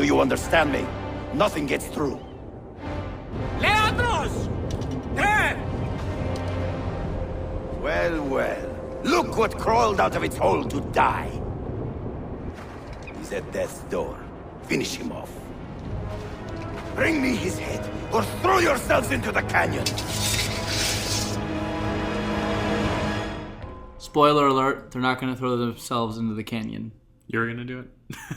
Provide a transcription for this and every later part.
Do you understand me? Nothing gets through. Leandros! There! Well, well. Look what crawled out of its hole to die. He's at death's door. Finish him off. Bring me his head, or throw yourselves into the canyon! Spoiler alert, they're not going to throw themselves into the canyon. You're going to do it?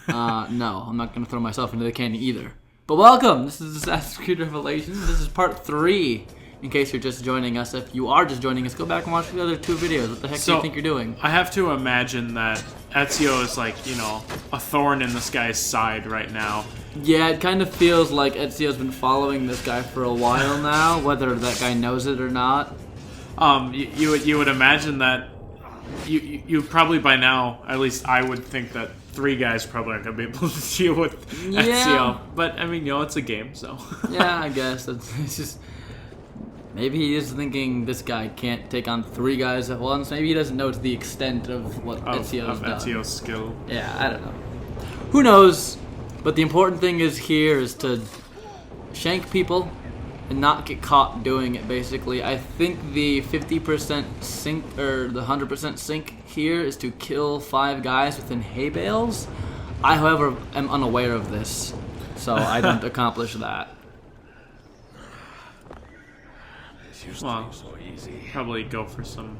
No, I'm not going to throw myself into the canyon either. But welcome! This is Assassin's Creed Revelations. This is part 3. In case you're just joining us. If you are just joining us, go back and watch the other 2 videos. What the heck do you think you're doing? I have to imagine that Ezio is like, you know, a thorn in this guy's side right now. Yeah, it kind of feels like Ezio's been following this guy for a while now, whether that guy knows it or not. You would imagine that you probably by now, at least I would think that 3 guys probably aren't going to be able to deal with Ezio. But, I mean, you know, it's a game, so. Yeah, I guess. It's just... Maybe he is thinking this guy can't take on 3 guys at once. Maybe he doesn't know to the extent of what Ezio's done. Ezio's skill. Yeah, I don't know. Who knows? But the important thing is to shank people and not get caught doing it, basically. I think the 50% sink, or the 100% sink here is to kill 5 guys within hay bales. I, however, am unaware of this, so I don't accomplish that. Well, probably go for some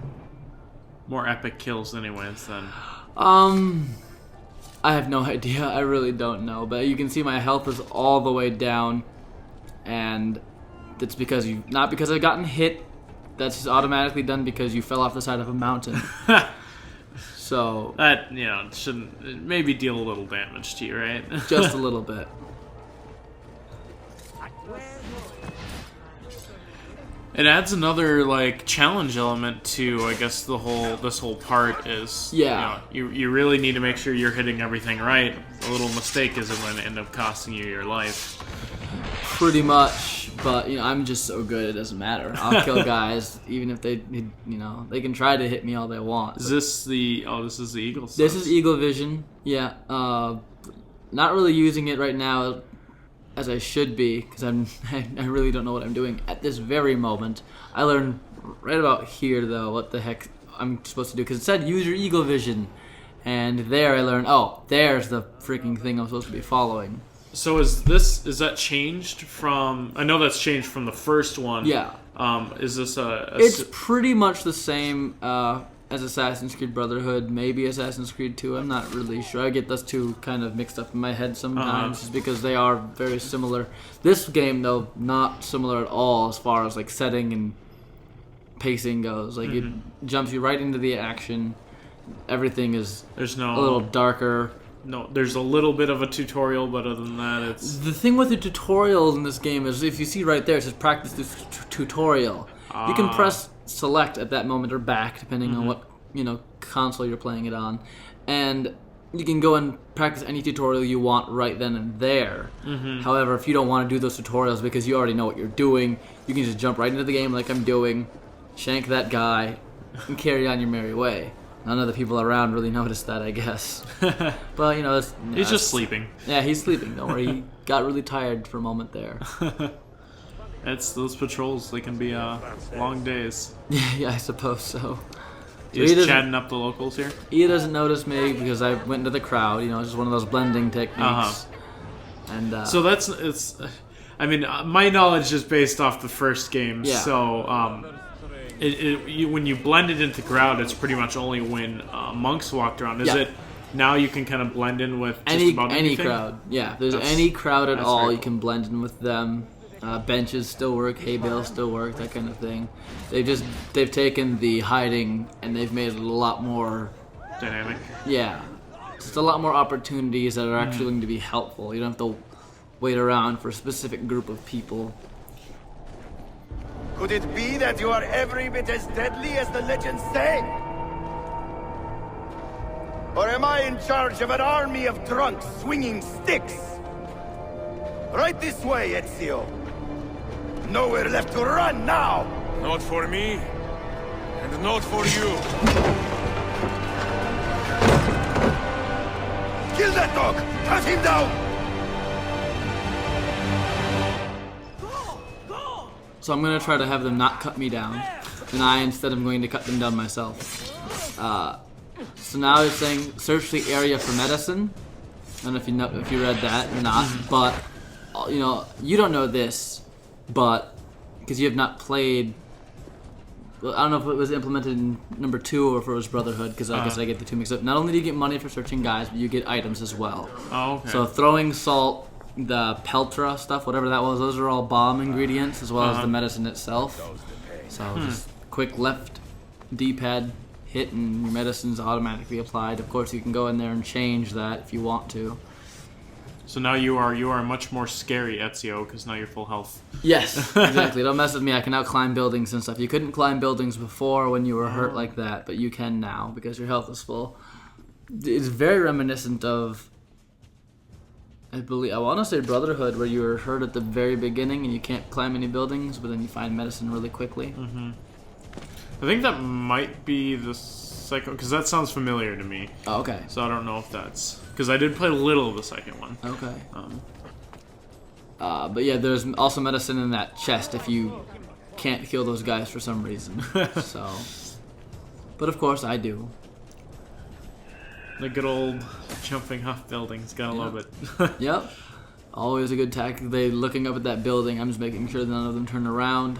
more epic kills anyways then. I have no idea. I really don't know. But you can see my health is all the way down. And that's because not because I've gotten hit. That's just automatically done because you fell off the side of a mountain. So that, you know, shouldn't maybe deal a little damage to you, right? Just a little bit. It adds another like challenge element to, I guess, this whole part is, yeah, you know, you really need to make sure you're hitting everything right. A little mistake is going to end up costing you your life. Pretty much, but you know, I'm just so good it doesn't matter. I'll kill guys even if they, you know, they can try to hit me all they want. Is this the this is the Eagle stuff? This is Eagle Vision. Yeah, not really using it right now as I should be, because I really don't know what I'm doing at this very moment. I learned right about here, though, what the heck I'm supposed to do, because it said use your Eagle Vision, and there I learned, oh, there's the freaking thing I'm supposed to be following. So is that changed from, I know that's changed from the first one. Yeah. Is this It's pretty much the same as Assassin's Creed Brotherhood, maybe Assassin's Creed 2, I'm not really sure. I get those 2 kind of mixed up in my head sometimes, just because they are very similar. This game, though, not similar at all as far as like setting and pacing goes. Like, it jumps you right into the action. Everything is a little darker. No, there's a little bit of a tutorial, but other than that, it's... The thing with the tutorials in this game is, if you see right there, it says practice this tutorial. You can press select at that moment or back, depending on what, you know, console you're playing it on, and you can go and practice any tutorial you want right then and there. However, if you don't want to do those tutorials because you already know what you're doing, you can just jump right into the game like I'm doing, shank that guy, and carry on your merry way. None of the people around really noticed that, I guess. But, you know, he's just sleeping. Yeah, he's sleeping. Don't worry. He got really tired for a moment there. It's those patrols. They can be long days. Yeah, I suppose so. Just chatting up the locals here? He doesn't notice me because I went into the crowd. You know, it's just one of those blending techniques. And so I mean, my knowledge is based off the first game. Yeah. So when you blend it into the crowd, it's pretty much only when monks walked around. Is it now you can kind of blend in with just about anything? Any crowd? Yeah, if there's any crowd at all, you cool. can blend in with them. Benches still work, hay bales still work, that kind of thing. They've taken the hiding and they've made it a lot more dynamic. Yeah, just a lot more opportunities that are actually going to be helpful. You don't have to wait around for a specific group of people. Could it be that you are every bit as deadly as the legends say? Or am I in charge of an army of drunks swinging sticks? Right this way, Ezio. Nowhere left to run now! Not for me, and not for you. Kill that dog! Cut him down! So I'm going to try to have them not cut me down. And I instead am going to cut them down myself. So now it's saying search the area for medicine. I don't know if you read that or not, but you know, you don't know this, but because you have not played. Well, I don't know if it was implemented in number 2 or if it was Brotherhood, because I guess I get the two mixed up. Not only do you get money for searching guys, but you get items as well. Oh, okay. So throwing salt, the peltra stuff, whatever that was, those are all bomb ingredients as well as the medicine itself. So just quick left D-pad hit and your medicine's automatically applied. Of course, you can go in there and change that if you want to. So now you are much more scary, Ezio, because now you're full health. Yes, exactly. Don't mess with me. I can now climb buildings and stuff. You couldn't climb buildings before when you were hurt like that, but you can now because your health is full. It's very reminiscent of, I want to say Brotherhood, where you were hurt at the very beginning and you can't climb any buildings, but then you find medicine really quickly. I think that might be the second, because that sounds familiar to me. Oh, okay. So I don't know if that's, because I did play a little of the second one. Okay. But yeah, there's also medicine in that chest if you can't kill those guys for some reason. So, but of course I do. The good old jumping off buildings, gotta love it. Yep. Always a good tactic. They looking up at that building. I'm just making sure none of them turn around.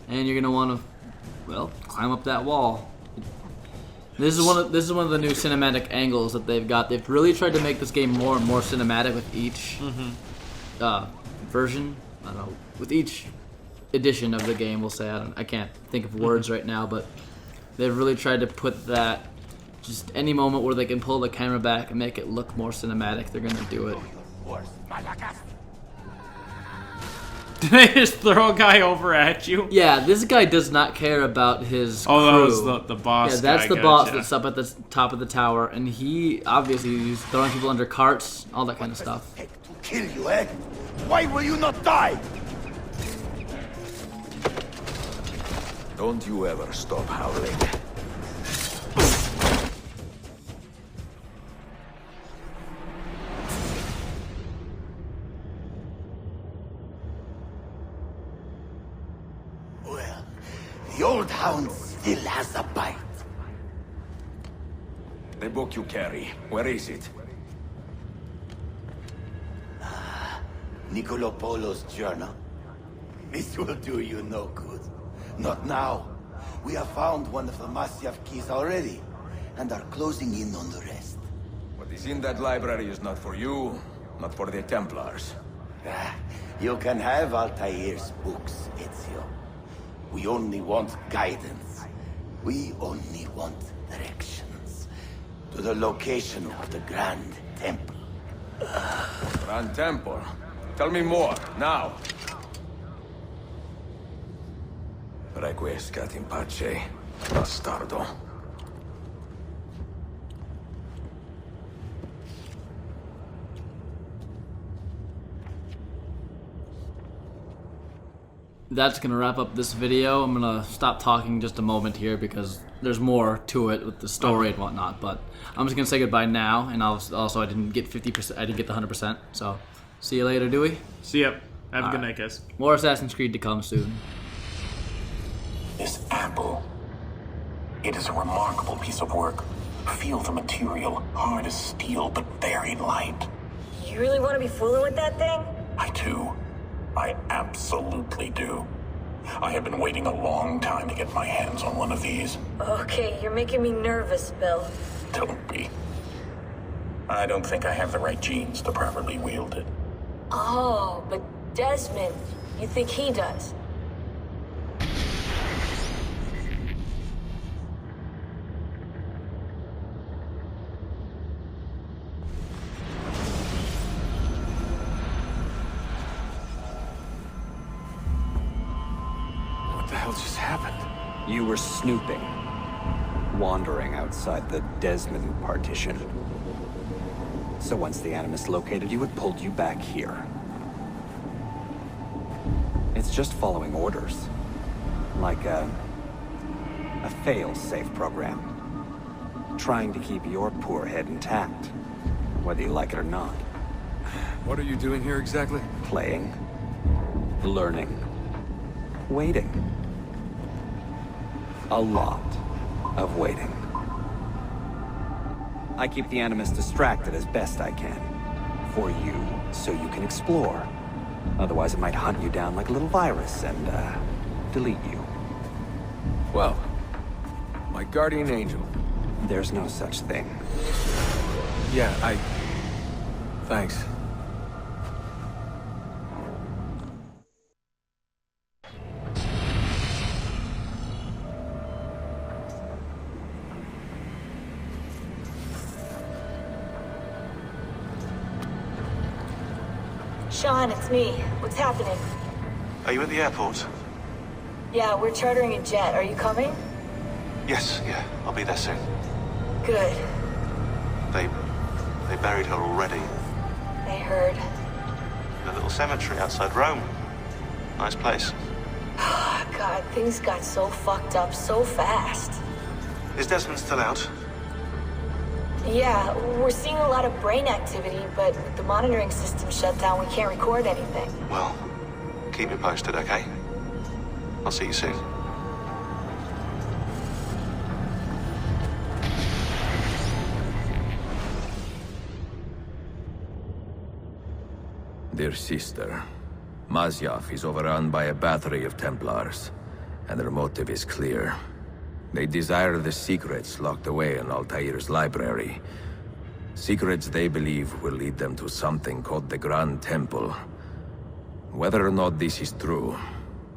And you're gonna want to, well, climb up that wall. This is one of the new cinematic angles that they've got. They've really tried to make this game more and more cinematic with each version. I don't know, with each edition of the game. We'll say I can't think of words right now, but they've really tried to put that. Just any moment where they can pull the camera back and make it look more cinematic, they're gonna do it. Did they just throw a guy over at you? Yeah, this guy does not care about his crew. Oh, that was the boss. Yeah, that's the boss that's up at the top of the tower, and he obviously he's throwing people under carts, all that kind of stuff. To kill you, eh? Why will you not die? Don't you ever stop howling. The old hound still has a bite. The book you carry, where is it? Niccolo Polo's journal. This will do you no good. Not now. We have found one of the Masyaf keys already, and are closing in on the rest. What is in that library is not for you, not for the Templars. You can have Altair's books, Ezio. We only want guidance. We only want directions. To the location of the Grand Temple. Grand Temple? Tell me more, now. Requiescat in pace, bastardo. That's gonna wrap up this video. I'm gonna stop talking just a moment here because there's more to it with the story and whatnot. But I'm just gonna say goodbye now, and also I didn't get 50%. I didn't get the 100%. So see you later, Dewey. See ya. Have a good night, guys. More Assassin's Creed to come soon. This apple. It is a remarkable piece of work. Feel the material, hard as steel, but very light. You really want to be fooling with that thing? I do. I absolutely do. I have been waiting a long time to get my hands on one of these. Okay, you're making me nervous, Bill. Don't be. I don't think I have the right genes to properly wield it. Oh, but Desmond, you think he does? What the hell just happened? You were snooping. Wandering outside the Desmond partition. So once the Animus located you, it pulled you back here. It's just following orders. Like a fail-safe program. Trying to keep your poor head intact, whether you like it or not. What are you doing here exactly? Playing. Learning. Waiting. A lot of waiting. I keep the Animus distracted as best I can. For you, so you can explore. Otherwise it might hunt you down like a little virus and, delete you. Well, my guardian angel. There's no such thing. Yeah, Thanks. Sean, it's me. What's happening? Are you at the airport? Yeah, we're chartering a jet. Are you coming? Yes, yeah. I'll be there soon. Good. They buried her already. I heard. In a little cemetery outside Rome. Nice place. God, things got so fucked up so fast. Is Desmond still out? Yeah, we're seeing a lot of brain activity, but with the monitoring system shut down, we can't record anything. Well, keep me posted, okay? I'll see you soon. Dear sister, Masyaf is overrun by a battery of Templars, and their motive is clear. They desire the secrets locked away in Altair's library. Secrets they believe will lead them to something called the Grand Temple. Whether or not this is true,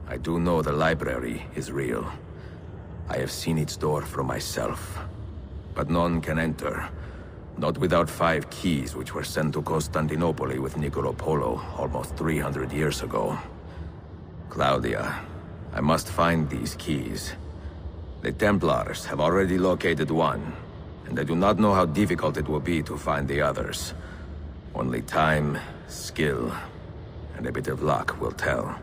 I do know the library is real. I have seen its door for myself. But none can enter. Not without 5 keys which were sent to Constantinople with Niccolo Polo almost 300 years ago. Claudia, I must find these keys. The Templars have already located one, and I do not know how difficult it will be to find the others. Only time, skill, and a bit of luck will tell.